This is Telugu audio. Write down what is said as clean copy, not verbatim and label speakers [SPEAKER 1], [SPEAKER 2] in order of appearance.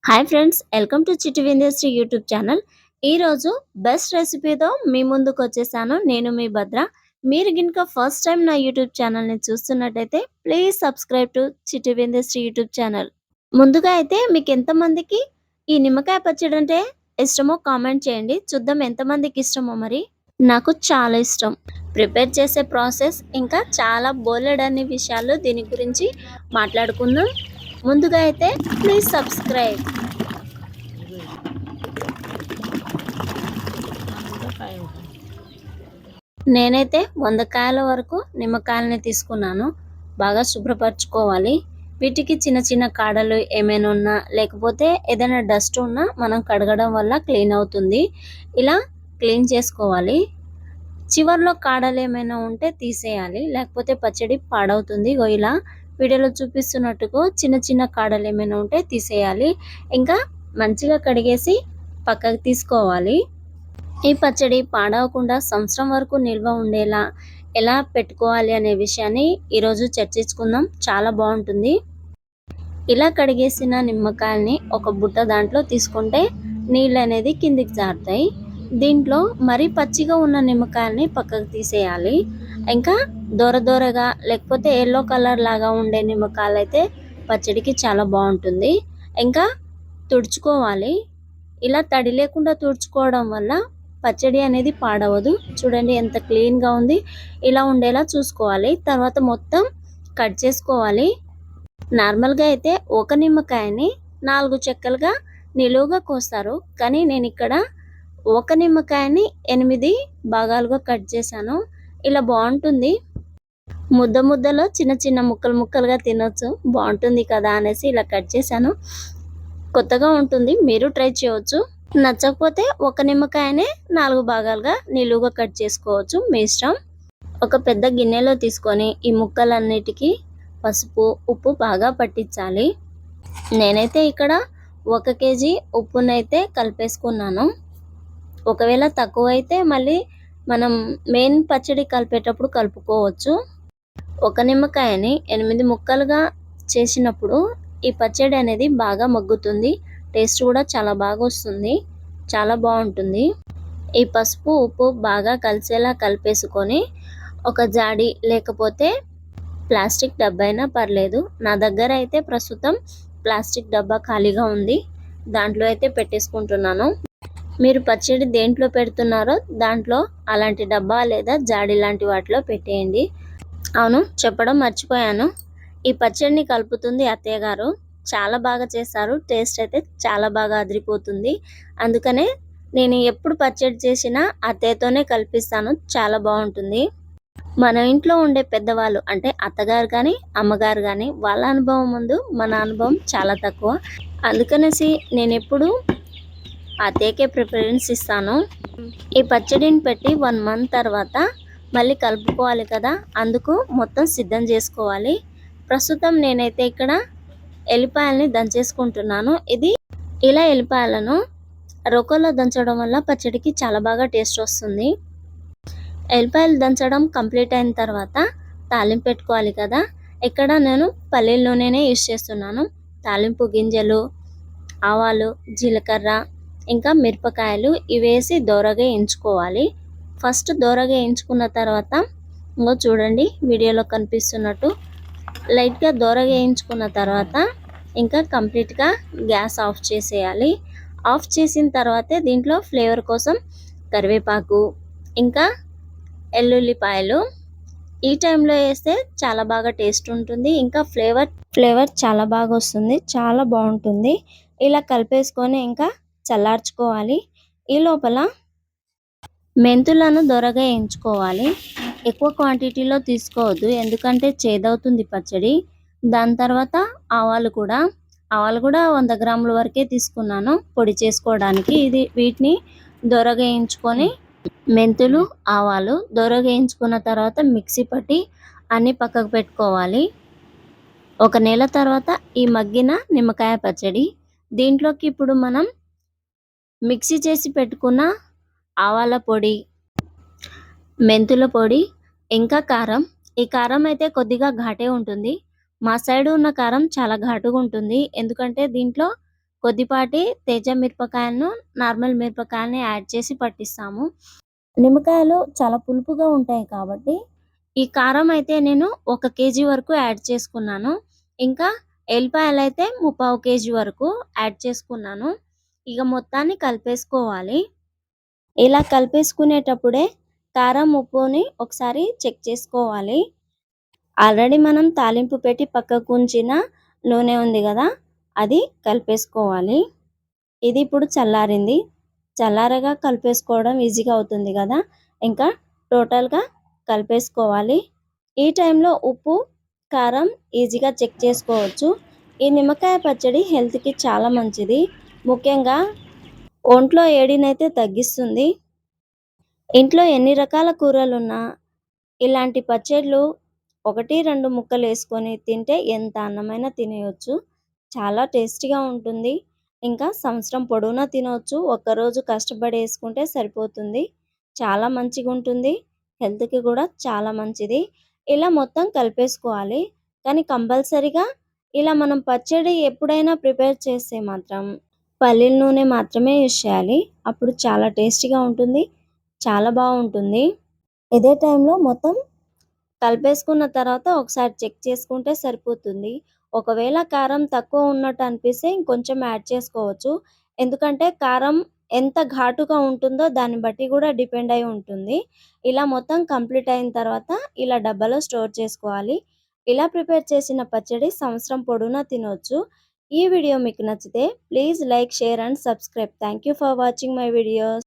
[SPEAKER 1] హాయ్ ఫ్రెండ్స్, వెల్కమ్ టు చిట్టి విందేశ్రీ యూట్యూబ్ ఛానల్. ఈరోజు బెస్ట్ రెసిపీతో మీ ముందుకు వచ్చేసాను. నేను మీ భద్ర. మీరు గినక ఫస్ట్ టైం నా యూట్యూబ్ ఛానల్ని చూస్తున్నట్టయితే ప్లీజ్ సబ్స్క్రైబ్ టు చిట్టి విందేశ్రీ యూట్యూబ్ ఛానల్. ముందుగా అయితే మీకు ఎంతమందికి ఈ నిమ్మకాయ పచ్చడి అంటే ఇష్టమో కామెంట్ చేయండి. చూద్దాం ఎంతమందికి ఇష్టమో. మరి నాకు చాలా ఇష్టం. ప్రిపేర్ చేసే ప్రాసెస్ ఇంకా చాలా బోలెడన్ని విషయాలు దీని గురించి మాట్లాడుకుందాం. ముందుగా అయితే ప్లీజ్ సబ్స్క్రైబ్. నేనైతే 100 కాయల వరకు నిమ్మకాయలని తీసుకున్నాను. బాగా శుభ్రపరచుకోవాలి. వీటికి చిన్న చిన్న కాడలు ఏమైనా ఉన్నా లేకపోతే ఏదైనా డస్ట్ ఉన్నా మనం కడగడం వల్ల క్లీన్ అవుతుంది. ఇలా క్లీన్ చేసుకోవాలి. చివర్లో కాడలు ఏమైనా ఉంటే తీసేయాలి, లేకపోతే పచ్చడి పాడవుతుంది. ఇలా వీడియోలో చూపిస్తున్నట్టుగా చిన్న చిన్న కాడలు ఏమైనా ఉంటే తీసేయాలి. ఇంకా మంచిగా కడిగేసి పక్కకు తీసుకోవాలి. ఈ పచ్చడి పాడవకుండా సంవత్సరం వరకు నిల్వ ఉండేలా ఎలా పెట్టుకోవాలి అనే విషయాన్ని ఈరోజు చర్చించుకుందాం. చాలా బాగుంటుంది. ఇలా కడిగేసిన నిమ్మకాయల్ని ఒక బుట్ట దాంట్లో తీసుకుంటే నీళ్ళు అనేది కిందికి జారుతాయి. దీంట్లో మరీ పచ్చిగా ఉన్న నిమ్మకాయల్ని పక్కకు తీసేయాలి. ఇంకా దూరగా లేకపోతే ఎల్లో కలర్ లాగా ఉండే నిమ్మకాయలు అయితే పచ్చడికి చాలా బాగుంటుంది. ఇంకా తుడుచుకోవాలి. ఇలా తడి లేకుండా తుడుచుకోవడం వల్ల పచ్చడి అనేది పాడవదు. చూడండి ఎంత క్లీన్గా ఉంది. ఇలా ఉండేలా చూసుకోవాలి. తర్వాత మొత్తం కట్ చేసుకోవాలి. నార్మల్గా అయితే ఒక నిమ్మకాయని 4 చెక్కలుగా నిలువుగా కోస్తారు, కానీ నేను ఇక్కడ ఒక నిమ్మకాయని 8 భాగాలుగా కట్ చేశాను. ఇలా బాగుంటుంది. ముద్దలో చిన్న చిన్న ముక్కలుగా తినొచ్చు. బాగుంటుంది కదా అనేసి ఇలా కట్ చేశాను. కొత్తగా ఉంటుంది, మీరు ట్రై చేయవచ్చు. నచ్చకపోతే ఒక నిమ్మకాయనే 4 భాగాలుగా నిలువుగా కట్ చేసుకోవచ్చు, మీ ఇష్టం. ఒక పెద్ద గిన్నెలో తీసుకొని ఈ ముక్కలన్నిటికీ పసుపు ఉప్పు బాగా పట్టించాలి. నేనైతే ఇక్కడ 1 కేజీ ఉప్పునైతే కలిపేసుకున్నాను. ఒకవేళ తక్కువ అయితే మళ్ళీ మనం మెయిన్ పచ్చడి కలిపేటప్పుడు కలుపుకోవచ్చు. ఒక నిమ్మకాయని 8 ముక్కలుగా చేసినప్పుడు ఈ పచ్చడి అనేది బాగా మగ్గుతుంది. టేస్ట్ కూడా చాలా బాగా వస్తుంది. చాలా బాగుంటుంది. ఈ పసుపు ఉప్పు బాగా కలిసేలా కలిపేసుకొని ఒక జాడి లేకపోతే ప్లాస్టిక్ డబ్బా అయినా పర్లేదు. నా దగ్గర అయితే ప్రస్తుతం ప్లాస్టిక్ డబ్బా ఖాళీగా ఉంది, దాంట్లో అయితే పెట్టేసుకుంటున్నాను. మీరు పచ్చడి దేంట్లో పెడుతున్నారో దాంట్లో అలాంటి డబ్బా లేదా జాడి లాంటి వాటిలో పెట్టేయండి. అవును, చెప్పడం మర్చిపోయాను. ఈ పచ్చడిని కలుపుతుంది అత్తయ్య గారు. చాలా బాగా చేస్తారు. టేస్ట్ అయితే చాలా బాగా అదిరిపోతుంది. అందుకనే నేను ఎప్పుడు పచ్చడి చేసినా అత్తయ్యతోనే కల్పిస్తాను. చాలా బాగుంటుంది. మన ఇంట్లో ఉండే పెద్దవాళ్ళు అంటే అత్తగారు కానీ అమ్మగారు కానీ వాళ్ళ అనుభవం ముందు మన అనుభవం చాలా తక్కువ. అందుకనేసి నేను ఎప్పుడు అత్తయ్యకే ప్రిఫరెన్స్ ఇస్తాను. ఈ పచ్చడిని పెట్టి 1 మంత్ తర్వాత మళ్ళీ కలుపుకోవాలి కదా, అందుకు మొత్తం సిద్ధం చేసుకోవాలి. ప్రస్తుతం నేనైతే ఇక్కడ ఎల్లిపాయల్ని దంచేసుకుంటున్నాను. ఇలా ఎల్లిపాయలను రోకల్లో దంచడం వల్ల పచ్చడికి చాలా బాగా టేస్ట్ వస్తుంది. ఎల్లిపాయలు దంచడం కంప్లీట్ అయిన తర్వాత తాలింపు పెట్టుకోవాలి కదా. ఇక్కడ నేను పల్లీల నూనెనే యూజ్ చేస్తున్నాను. తాలింపు గింజలు, ఆవాలు, జీలకర్ర, ఇంకా మిరపకాయలు ఇవేసి దోరగా వేయించుకోవాలి. ఫస్ట్ దోరగా వేయించుకున్న తర్వాత ఇంకో చూడండి వీడియోలో కనిపిస్తున్నట్టు లైట్గా దోరగా వేయించుకున్న తర్వాత ఇంకా కంప్లీట్గా గ్యాస్ ఆఫ్ చేసేయాలి. ఆఫ్ చేసిన తర్వాతే దీంట్లో ఫ్లేవర్ కోసం కరివేపాకు ఇంకా ఎల్లుల్లిపాయలు ఈ టైంలో వేస్తే చాలా బాగా టేస్ట్ ఉంటుంది. ఇంకా ఫ్లేవర్ చాలా బాగా వస్తుంది. చాలా బాగుంటుంది. ఇలా కలిపేసుకొని ఇంకా చల్లార్చుకోవాలి. ఈ లోపల మెంతులను దొరగా వేయించుకోవాలి. ఎక్కువ క్వాంటిటీలో తీసుకోవద్దు, ఎందుకంటే చేదవుతుంది పచ్చడి. దాని తర్వాత ఆవాలు కూడా 100 గ్రాముల వరకే తీసుకున్నాను పొడి చేసుకోవడానికి. వీటిని దొరగా వేయించుకొని మెంతులు ఆవాలు దొరగా వేయించుకున్న తర్వాత మిక్సీ పట్టి అన్నీ పక్కకు పెట్టుకోవాలి. 1 నెల తర్వాత ఈ మగ్గిన నిమ్మకాయ పచ్చడి దీంట్లోకి ఇప్పుడు మనం మిక్సీ చేసి పెట్టుకున్న ఆవాల పొడి, మెంతుల పొడి, ఇంకా కారం. ఈ కారం అయితే కొద్దిగా ఘాటే ఉంటుంది. మా సైడ్ ఉన్న కారం చాలా ఘాటుగా ఉంటుంది, ఎందుకంటే దీంట్లో కొద్దిపాటి తేజ మిరపకాయలను, నార్మల్ మిరపకాయలని యాడ్ చేసి పట్టిస్తాము. నిమ్మకాయలు చాలా పులుపుగా ఉంటాయి కాబట్టి ఈ కారం అయితే నేను 1 కేజీ వరకు యాడ్ చేసుకున్నాను. ఇంకా ఎల్లిపాయలైతే 3/4 కేజీ వరకు యాడ్ చేసుకున్నాను. ఇక మొత్తాన్ని కలిపేసుకోవాలి. ఇలా కలిపేసుకునేటప్పుడే కారం, ఉప్పుని ఒకసారి చెక్ చేసుకోవాలి. ఆల్రెడీ మనం తాలింపు పెట్టి పక్కకు ఉంచిన నూనె ఉంది కదా, అది కలిపేసుకోవాలి. ఇది ఇప్పుడు చల్లారింది. చల్లారగా కలిపేసుకోవడం ఈజీగా అవుతుంది కదా. ఇంకా టోటల్గా కలిపేసుకోవాలి. ఈ టైంలో ఉప్పు, కారం ఈజీగా చెక్ చేసుకోవచ్చు. ఈ నిమ్మకాయ పచ్చడి హెల్త్కి చాలా మంచిది. ముఖ్యంగా ఒంట్లో వేడినైతే తగ్గిస్తుంది. ఇంట్లో ఎన్ని రకాల కూరలున్నా ఇలాంటి పచ్చళ్ళు 1, 2 ముక్కలు వేసుకొని తింటే ఎంత అన్నమైనా తినేయొచ్చు. చాలా టేస్టీగా ఉంటుంది. ఇంకా సంవత్సరం పొడవునా తినవచ్చు. ఒక్కరోజు కష్టపడి వేసుకుంటే సరిపోతుంది. చాలా మంచిగా ఉంటుంది. హెల్త్కి కూడా చాలా మంచిది. ఇలా మొత్తం కలిపేసుకోవాలి. కానీ కంపల్సరీగా ఇలా మనం పచ్చడి ఎప్పుడైనా ప్రిపేర్ చేస్తే మాత్రం పల్లీల నూనె మాత్రమే యూజ్ చేయాలి. అప్పుడు చాలా టేస్టీగా ఉంటుంది. చాలా బాగుంటుంది. ఇదే టైంలో మొత్తం కలిపేసుకున్న తర్వాత ఒకసారి చెక్ చేసుకుంటే సరిపోతుంది. ఒకవేళ కారం తక్కువ ఉన్నట్టు అనిపిస్తే ఇంకొంచెం యాడ్ చేసుకోవచ్చు. ఎందుకంటే కారం ఎంత ఘాటుగా ఉంటుందో దాన్ని బట్టి కూడా డిపెండ్ అయి ఉంటుంది. ఇలా మొత్తం కంప్లీట్ అయిన తర్వాత ఇలా డబ్బాలో స్టోర్ చేసుకోవాలి. ఇలా ప్రిపేర్ చేసిన పచ్చడి సంవత్సరం పొడవునా తినొచ్చు. ఈ వీడియో మీకు నచ్చితే please like, share and subscribe. Thank you for watching my videos.